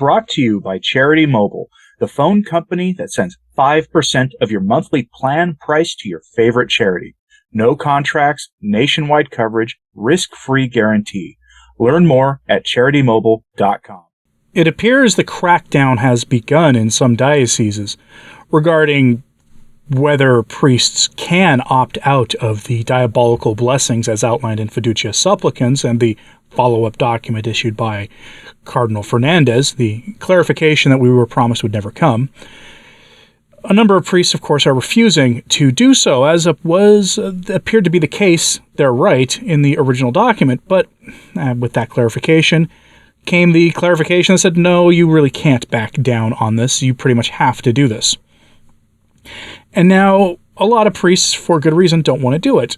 brought to you by Charity Mobile, the phone company that sends 5% of your monthly plan price to your favorite charity. No contracts, nationwide coverage, risk-free guarantee. Learn more at CharityMobile.com. It appears the crackdown has begun in some dioceses regarding whether priests can opt out of the diabolical blessings as outlined in Fiducia Supplicans and the follow-up document issued by Cardinal Fernandez, the clarification that we were promised would never come. A number of priests, of course, are refusing to do so, as appeared to be the case, they're right, in the original document, but with that clarification came the clarification that said, no, you really can't back down on this, you pretty much have to do this. And now, a lot of priests, for good reason, don't want to do it.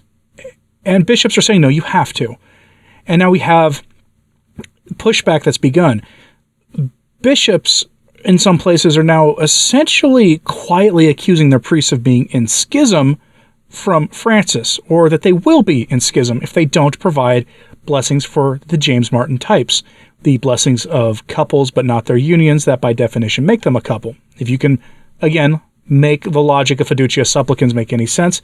And bishops are saying, no, you have to. And now we have pushback that's begun. Bishops in some places are now essentially quietly accusing their priests of being in schism from Francis, or that they will be in schism if they don't provide blessings for the James Martin types, the blessings of couples but not their unions that by definition make them a couple. If you can, again, make the logic of Fiducia Supplicans make any sense,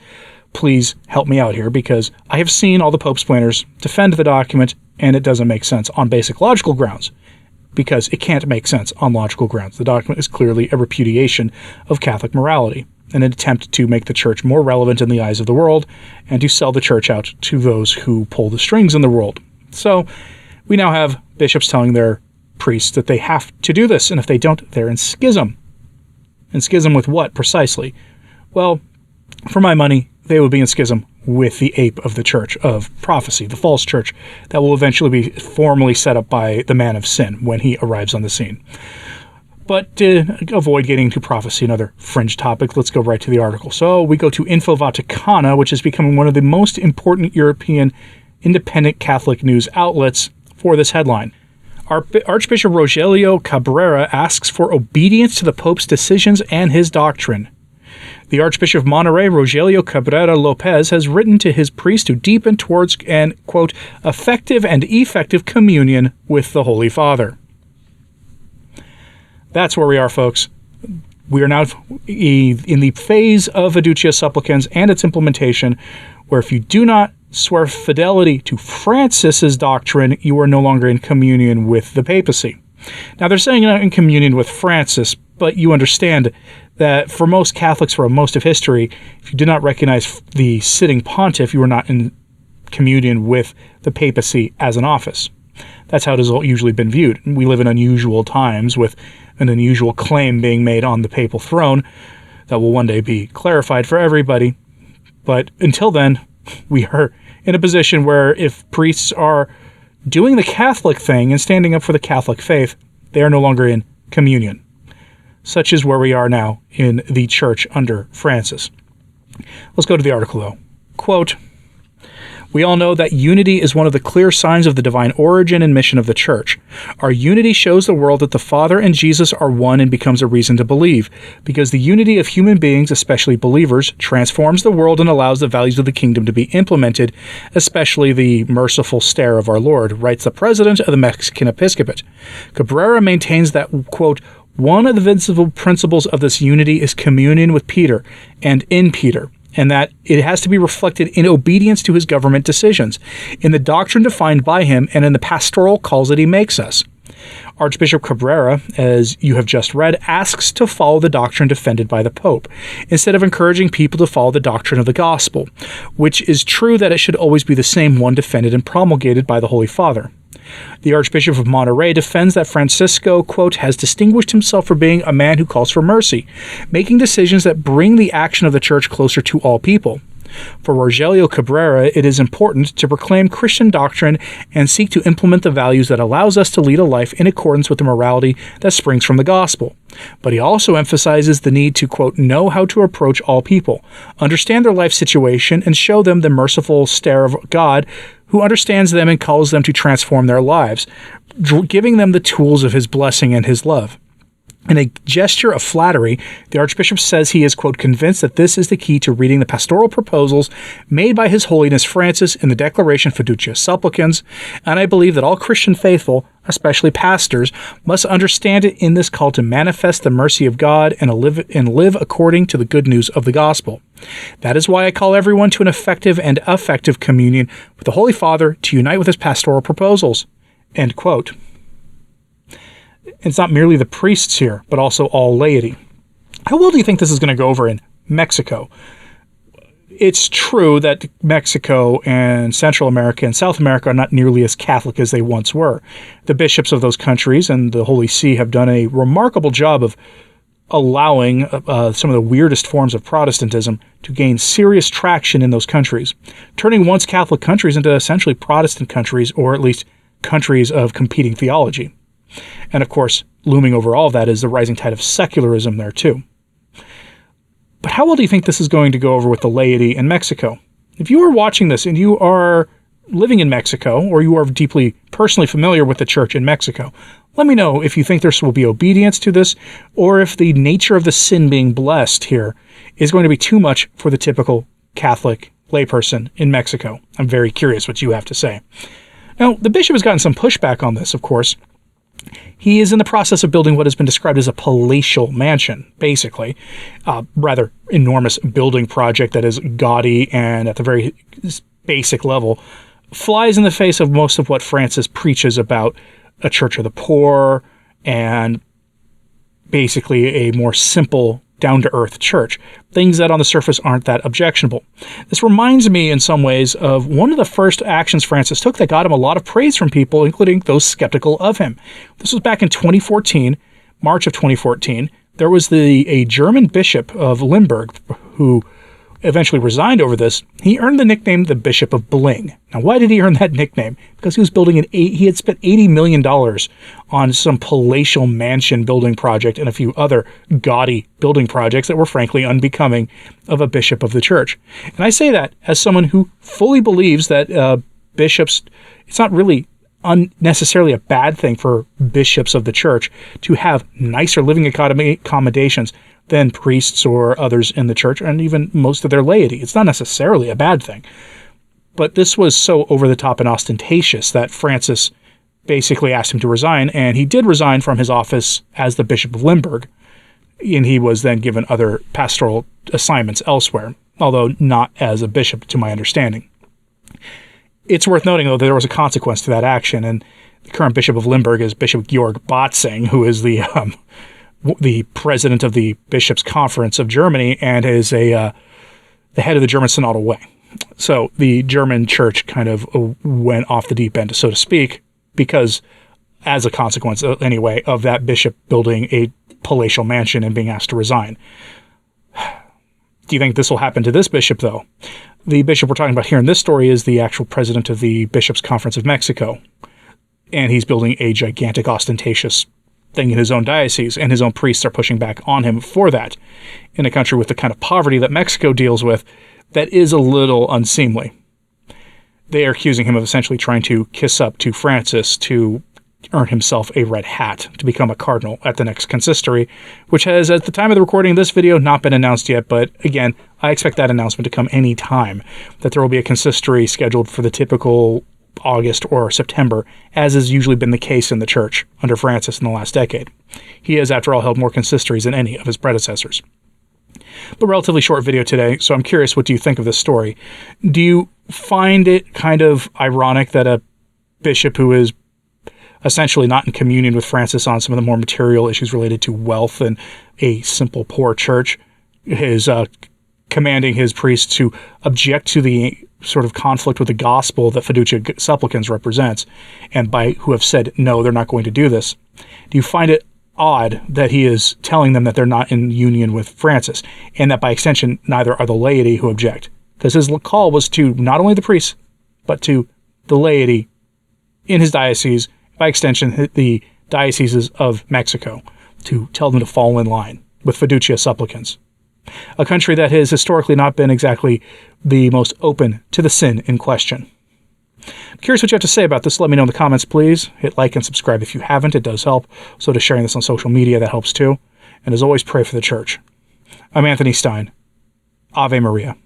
please help me out here, because I have seen all the Pope's planners defend the document and it doesn't make sense on basic logical grounds. Because it can't make sense on logical grounds. The document is clearly a repudiation of Catholic morality, an attempt to make the church more relevant in the eyes of the world, and to sell the church out to those who pull the strings in the world. So, we now have bishops telling their priests that they have to do this, and if they don't, they're in schism. In schism with what, precisely? Well, for my money, they would be in schism with the ape of the church of prophecy, the false church that will eventually be formally set up by the man of sin when he arrives on the scene. But to avoid getting to prophecy and other fringe topics, let's go right to the article. So we go to Info Vaticana, which is becoming one of the most important European independent Catholic news outlets for this headline. Archbishop Rogelio Cabrera asks for obedience to the Pope's decisions and his doctrine. The Archbishop of Monterrey, Rogelio Cabrera Lopez, has written to his priest to deepen towards an, quote, effective and effective communion with the Holy Father. That's where we are, folks. We are now in the phase of Fiducia Supplicans and its implementation, where if you do not swear fidelity to Francis's doctrine, you are no longer in communion with the papacy. Now, they're saying you're not in communion with Francis, but you understand that for most Catholics, for most of history, if you did not recognize the sitting pontiff, you were not in communion with the papacy as an office. That's how it has usually been viewed. We live in unusual times with an unusual claim being made on the papal throne that will one day be clarified for everybody. But until then, we are in a position where if priests are doing the Catholic thing and standing up for the Catholic faith, they are no longer in communion. Such is where we are now in the church under Francis. Let's go to the article, though. Quote, we all know that unity is one of the clear signs of the divine origin and mission of the Church. Our unity shows the world that the Father and Jesus are one and becomes a reason to believe, because the unity of human beings, especially believers, transforms the world and allows the values of the kingdom to be implemented, especially the merciful stare of our Lord, writes the president of the Mexican Episcopate. Cabrera maintains that, quote, one of the visible principles of this unity is communion with Peter and in Peter, and that it has to be reflected in obedience to his government decisions, in the doctrine defined by him, and in the pastoral calls that he makes us. Archbishop Cabrera, as you have just read, asks to follow the doctrine defended by the Pope, instead of encouraging people to follow the doctrine of the gospel, which is true that it should always be the same one defended and promulgated by the Holy Father. The Archbishop of Monterrey defends that Francisco, quote, has distinguished himself for being a man who calls for mercy, making decisions that bring the action of the Church closer to all people. For Rogelio Cabrera, it is important to proclaim Christian doctrine and seek to implement the values that allows us to lead a life in accordance with the morality that springs from the gospel. But he also emphasizes the need to, quote, know how to approach all people, understand their life situation, and show them the merciful stare of God who understands them and calls them to transform their lives, giving them the tools of his blessing and his love. In a gesture of flattery, the Archbishop says he is, quote, convinced that this is the key to reading the pastoral proposals made by His Holiness Francis in the Declaration Fiducia Supplicans, and I believe that all Christian faithful especially pastors, must understand it in this call to manifest the mercy of God and live according to the good news of the gospel. That is why I call everyone to an effective and affective communion with the Holy Father to unite with his pastoral proposals." End quote. It's not merely the priests here, but also all laity. How well do you think this is going to go over in Mexico? It's true that Mexico and Central America and South America are not nearly as Catholic as they once were. The bishops of those countries and the Holy See have done a remarkable job of allowing some of the weirdest forms of Protestantism to gain serious traction in those countries, turning once Catholic countries into essentially Protestant countries, or at least countries of competing theology. And of course, looming over all of that is the rising tide of secularism there too. But how well do you think this is going to go over with the laity in Mexico? If you are watching this and you are living in Mexico, or you are deeply personally familiar with the church in Mexico, let me know if you think there will be obedience to this, or if the nature of the sin being blessed here is going to be too much for the typical Catholic layperson in Mexico. I'm very curious what you have to say. Now, the bishop has gotten some pushback on this, of course. He is in the process of building what has been described as a palatial mansion, basically. A rather enormous building project that is gaudy and at the very basic level flies in the face of most of what Francis preaches about a church of the poor and basically a more simple, down-to-earth church. Things that on the surface aren't that objectionable. This reminds me in some ways of one of the first actions Francis took that got him a lot of praise from people, including those skeptical of him. This was back in 2014, March of 2014. There was a German bishop of Limburg who eventually resigned over this. He earned the nickname the Bishop of Bling. Now, why did he earn that nickname? Because he was building he had spent $80 million on some palatial mansion building project and a few other gaudy building projects that were frankly unbecoming of a bishop of the church. And I say that as someone who fully believes that bishops, it's not really unnecessarily a bad thing for bishops of the church to have nicer living accommodations than priests or others in the church, and even most of their laity. It's not necessarily a bad thing. But this was so over the top and ostentatious that Francis basically asked him to resign, and he did resign from his office as the Bishop of Limburg, and he was then given other pastoral assignments elsewhere, although not as a bishop to my understanding. It's worth noting, though, that there was a consequence to that action, and the current Bishop of Limburg is Bishop Georg Botzing, who is the president of the Bishops' Conference of Germany and is the head of the German Synodal Way. So the German church kind of went off the deep end, so to speak, because as a consequence, anyway, of that bishop building a palatial mansion and being asked to resign. Do you think this will happen to this bishop, though? The bishop we're talking about here in this story is the actual president of the Bishops' Conference of Mexico, and he's building a gigantic, ostentatious thing in his own diocese, and his own priests are pushing back on him for that in a country with the kind of poverty that Mexico deals with that is a little unseemly. They are accusing him of essentially trying to kiss up to Francis to earn himself a red hat to become a cardinal at the next consistory, which has, at the time of the recording of this video, not been announced yet, but again, I expect that announcement to come any time, that there will be a consistory scheduled for the typical August or September, as has usually been the case in the church under Francis in the last decade. He has, after all, held more consistories than any of his predecessors. But relatively short video today, so I'm curious, what do you think of this story? Do you find it kind of ironic that a bishop who is essentially not in communion with Francis on some of the more material issues related to wealth and a simple poor church is commanding his priests to object to the sort of conflict with the gospel that Fiducia Supplicans represents, and who have said, no, they're not going to do this? Do you find it odd that he is telling them that they're not in union with Francis, and that by extension, neither are the laity who object? Because his call was to not only the priests, but to the laity in his diocese, by extension, the dioceses of Mexico, to tell them to fall in line with Fiducia Supplicans. A country that has historically not been exactly the most open to the sin in question. I'm curious what you have to say about this. Let me know in the comments, please. Hit like and subscribe if you haven't. It does help. So does sharing this on social media. That helps too. And as always, pray for the church. I'm Anthony Stine. Ave Maria.